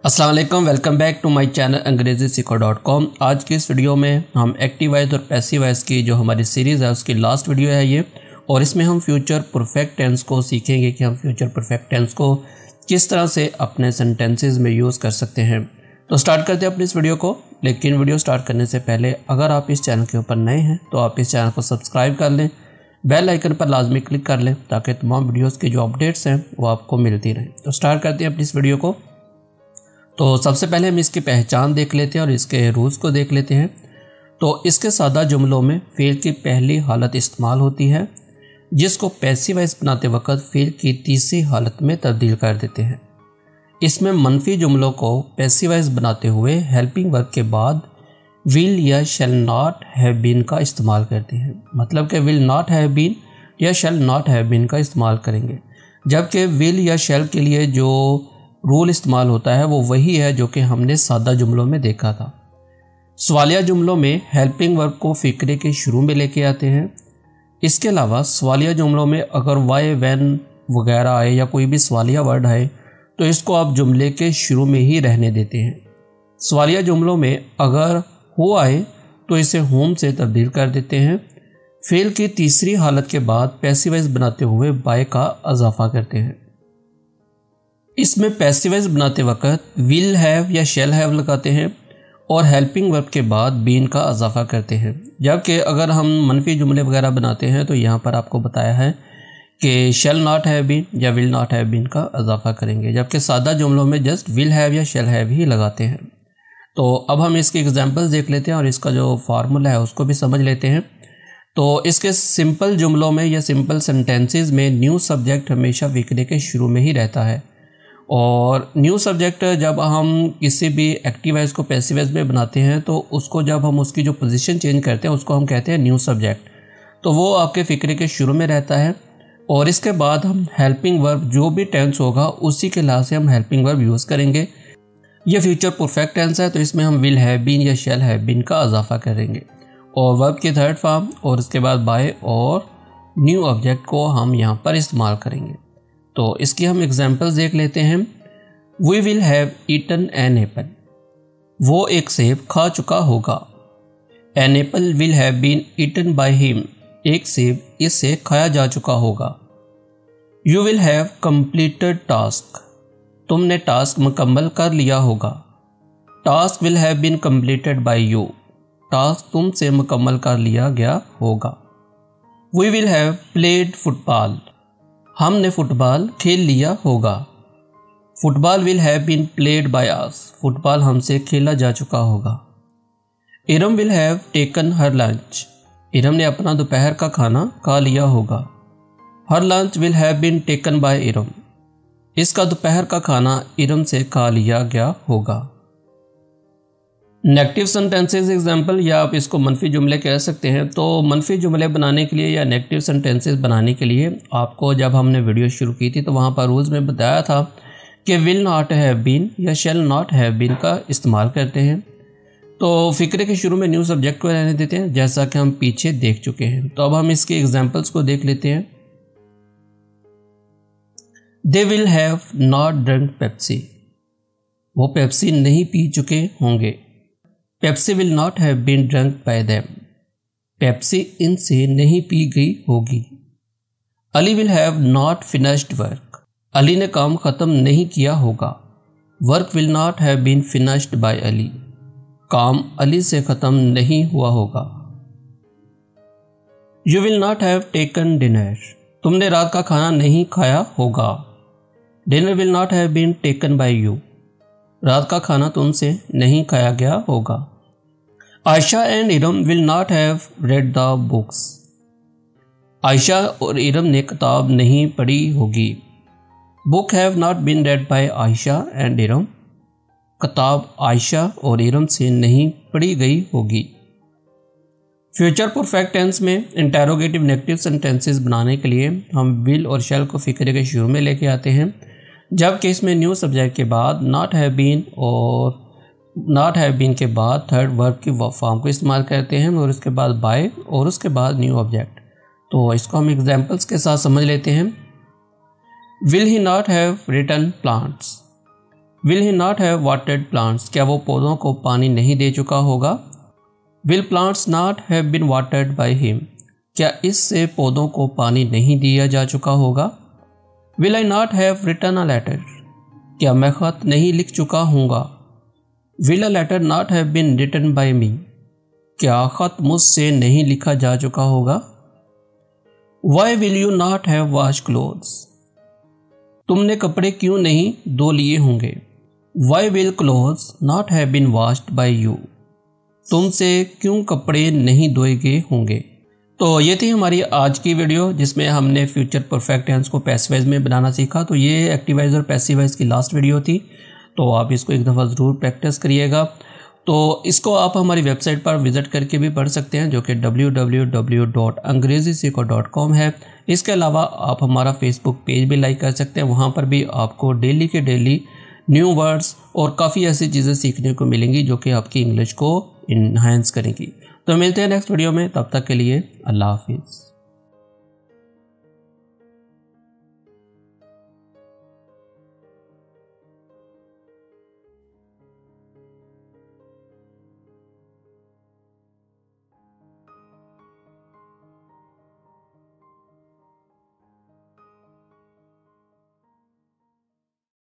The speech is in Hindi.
अस्सलाम वालेकुम, welcome back to my channel Angrezi Seekho dot com. आज की इस वीडियो में हम एक्टिव वॉइस और पैसिव वॉइस की जो हमारी सीरीज़ है उसकी लास्ट वीडियो है ये, और इसमें हम फ्यूचर परफेक्ट टेंस को सीखेंगे कि हम फ्यूचर परफेक्ट टेंस को किस तरह से अपने सेंटेंसेस में यूज़ कर सकते हैं। तो स्टार्ट करते हैं अपनी इस वीडियो को। लेकिन वीडियो स्टार्ट करने से पहले अगर आप इस चैनल के ऊपर नए हैं तो आप इस चैनल को सब्सक्राइब कर लें, बेल आइकन पर लाजमी क्लिक कर लें ताकि तमाम वीडियोज़ की जो अपडेट्स हैं वो आपको मिलती रहें। तो स्टार्ट करते हैं अपनी इस वीडियो को। तो सबसे पहले हम इसकी पहचान देख लेते हैं और इसके रूल्स को देख लेते हैं। तो इसके सादा जुमलों में फ़ेल की पहली हालत इस्तेमाल होती है जिसको पैसिव वॉइस बनाते वक्त फ़ेल की तीसरी हालत में तब्दील कर देते हैं। इसमें मनफी जुमलों को पैसिव वॉइस बनाते हुए हेल्पिंग वर्ब के बाद विल या शैल नॉट हैव बीन का इस्तेमाल करते हैं। मतलब कि विल नॉट हैव बीन या शैल नॉट हैव बीन का इस्तेमाल करेंगे, जबकि विल या शैल के लिए जो रूल इस्तेमाल होता है वो वही है जो कि हमने सादा जुमलों में देखा था। सवालिया जुमलों में हेल्पिंग वर्ब को फ़िक्रे के शुरू में लेके आते हैं। इसके अलावा सवालिया जुमलों में अगर वाई, वैन वगैरह आए या कोई भी सवालिया वर्ड आए तो इसको आप जुमले के शुरू में ही रहने देते हैं। सवालिया जुमलों में अगर हो आए तो इसे होम से तब्दील कर देते हैं। फेल की तीसरी हालत के बाद पैसिव वॉइस बनाते हुए बाय का इजाफा करते हैं। इसमें पैसिव वॉइस बनाते वक्त विल हैव या शैल हैव लगाते हैं और हेल्पिंग वर्ब के बाद बीन का इजाफा करते हैं। जबकि अगर हम मनफी जुमले वगैरह बनाते हैं तो यहाँ पर आपको बताया है कि शैल नॉट हैव बीन या विल नॉट हैव बीन का इजाफा करेंगे, जबकि सादा जुमलों में जस्ट विल हैव या शैल हैव ही लगाते हैं। तो अब हम इसके एग्जाम्पल्स देख लेते हैं और इसका जो फार्मूला है उसको भी समझ लेते हैं। तो इसके सिंपल जुमलों में या सिंपल सेंटेंसेस में न्यू सब्जेक्ट हमेशा फ़िक्रे के शुरू में ही रहता है, और न्यू सब्जेक्ट जब हम किसी भी एक्टिव वॉइस को पैसिव वॉइस में बनाते हैं तो उसको जब हम उसकी जो पोजीशन चेंज करते हैं उसको हम कहते हैं न्यू सब्जेक्ट। तो वो आपके फ़िक्रे के शुरू में रहता है और इसके बाद हम हेल्पिंग वर्ब जो भी टेंस होगा उसी के लिहाज से हम हेल्पिंग वर्ब यूज़ करेंगे। ये फ्यूचर परफेक्ट टेंस है तो इसमें हम विल हैव बीन या शैल हैव बीन का इजाफा करेंगे और वर्ब की थर्ड फॉर्म और उसके बाद बाय और न्यू ऑब्जेक्ट को हम यहाँ पर इस्तेमाल करेंगे। तो इसकी हम एग्जांपल्स देख लेते हैं। We will have eaten an apple, वो एक सेब खा चुका होगा। An apple will have been eaten by him, एक सेब इससे खाया जा चुका होगा। You will have completed task, तुमने टास्क मुकम्मल कर लिया होगा। Task will have been completed by you, task तुमसे मुकम्मल कर लिया गया होगा। We will have played football, हमने फुटबॉल खेल लिया होगा। Football will have been played by us, football हमसे खेला जा चुका होगा। Iram will have taken her lunch, Iram ने अपना दोपहर का खाना खा लिया होगा। Her lunch will have been taken by Iram, इसका दोपहर का खाना इरम से खा लिया गया होगा। नेगेटिव सेंटेंसेस एग्जाम्पल या आप इसको मनफी जुमले कह सकते हैं। तो मनफी जुमले बनाने के लिए या नेगेटिव सेंटेंसेस बनाने के लिए आपको जब हमने वीडियो शुरू की थी तो वहाँ पर रूल्स में बताया था कि विल नॉट हैव बीन या शैल नॉट हैव बीन का इस्तेमाल करते हैं। तो फ़िक्रे के शुरू में न्यू सब्जेक्ट को रहने देते हैं जैसा कि हम पीछे देख चुके हैं। तो अब हम इसके एग्जाम्पल्स को देख लेते हैं। They will have not drunk Pepsi, वो पेप्सी नहीं पी चुके होंगे। Pepsi will not have been drunk by them, Pepsi इनसे नहीं पी गई होगी। Ali will have not finished work, Ali ने काम ख़त्म नहीं किया होगा। Work will not have been finished by Ali, काम अली से ख़त्म नहीं हुआ होगा। You will not have taken dinner, तुमने रात का खाना नहीं खाया होगा। Dinner will not have been taken by you, रात का खाना तुमसे नहीं खाया गया होगा। Ayesha and Iram will not have read the books, Ayesha और इरम ने किताब नहीं पढ़ी होगी। Book have not been read by Ayesha and Iram, किताब आयशा और इरम से नहीं पढ़ी गई होगी। फ्यूचर परफेक्ट टेंस में इंटेरोगेटिव नेगेटिव सेंटेंसेस बनाने के लिए हम विल और शैल को फ़िक्रे के शुरू में लेके आते हैं, जबकि इसमें न्यू सब्जेक्ट के बाद नॉट हैव बीन और नॉट हैव बीन के बाद थर्ड वर्ब की फॉर्म को इस्तेमाल करते हैं और उसके बाद बाय और उसके बाद न्यू ऑब्जेक्ट। तो इसको हम एग्जांपल्स के साथ समझ लेते हैं। Will he not have written plants, will he not have watered plants, क्या वो पौधों को पानी नहीं दे चुका होगा। Will plants not have been watered by him, क्या इससे पौधों को पानी नहीं दिया जा चुका होगा। Will I not have written a letter, क्या मैं खत नहीं लिख चुका हूँगा। Will a letter not have been written by me, क्या खत मुझसे नहीं लिखा जा चुका होगा। Why will you not have wash clothes, तुमने कपड़े क्यों नहीं धो लिए होंगे। Why will clothes not have been washed by you, तुमसे क्यों कपड़े नहीं धोए गए होंगे। तो ये थी हमारी आज की वीडियो जिसमें हमने फ्यूचर परफेक्ट टेंस को पैसिव वॉइस में बनाना सीखा। तो ये एक्टिव वॉइस और पैसिव वॉइस की लास्ट वीडियो थी, तो आप इसको एक दफ़ा ज़रूर प्रैक्टिस करिएगा। तो इसको आप हमारी वेबसाइट पर विज़िट करके भी पढ़ सकते हैं जो कि www.अंग्रेजीसीखो.com है। इसके अलावा आप हमारा फेसबुक पेज भी लाइक कर सकते हैं, वहाँ पर भी आपको डेली के डेली न्यू वर्ड्स और काफ़ी ऐसी चीज़ें सीखने को मिलेंगी जो कि आपकी इंग्लिश को इन्हांस करेंगी। तो मिलते हैं नेक्स्ट वीडियो में, तब तक के लिए अल्लाह हाफिज़।